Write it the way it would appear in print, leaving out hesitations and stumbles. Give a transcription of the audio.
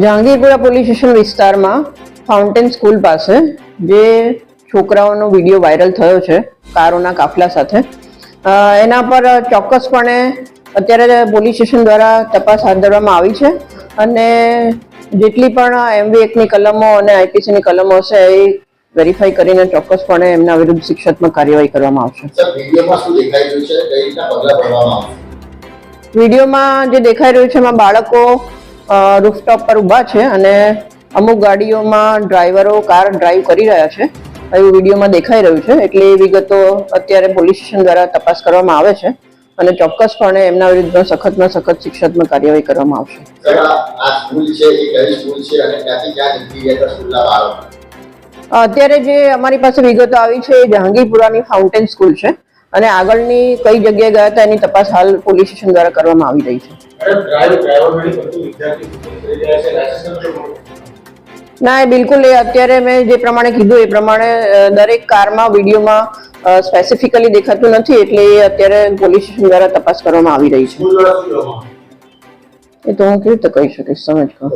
Jahangirpura police station વિસ્તારમાં fountain school પાસે જે છોકરાઓનો વિડીયો વાયરલ થયો છે કારોના કાફલા સાથે, એના પર ચોક્કસપણે અત્યારે પોલીસ સ્ટેશન દ્વારા તપાસ હાથ ધરવામાં આવી છે અને જેટલી પણ MV એક્ટની કલમો અને IPC ની કલમો હશે એ વેરીફાઈ કરીને ચોક્કસપણે એમના વિરુદ્ધ શિક્ષાત્મક કાર્યવાહી કરવામાં આવશે. વિડીયોમાં જે દેખાઈ રહ્યું છે એમાં બાળકો રૂફટોપ પર ઊભા છે અને અમુક ગાડીઓમાં ડ્રાઈવરો કાર ડ્રાઈવ કરી રહ્યા છે એવું વિડીયોમાં દેખાઈ રહ્યું છે. એટલે એ વિગતો અત્યારે પોલીસ સ્ટેશન દ્વારા તપાસ કરવામાં આવે છે અને ચોક્કસપણે એમના વિરુદ્ધ સખતમાં સખત શિક્ષાત્મક કાર્યવાહી કરવામાં આવશે. અત્યારે જે અમારી પાસે વિગતો આવી છે એ જહાંગીરપુરાની ફાઉન્ટેન સ્કૂલ છે અને આગળની કઈ જગ્યાએ ગયા હતા એની તપાસ હાલ પોલીસ સ્ટેશન દ્વારા કરવામાં આવી રહી છે. ના, એ બિલકુલ એ અત્યારે મેં જે પ્રમાણે કીધું એ પ્રમાણે દરેક કારમાં વિડીયોમાં સ્પેસિફિકલી દેખાતું નથી, એટલે એ અત્યારે પોલીસ સ્ટેશન દ્વારા તપાસ કરવામાં આવી રહી છે. એ તો હું કેવી રીતે કહી શકીશ, સમજ કહો.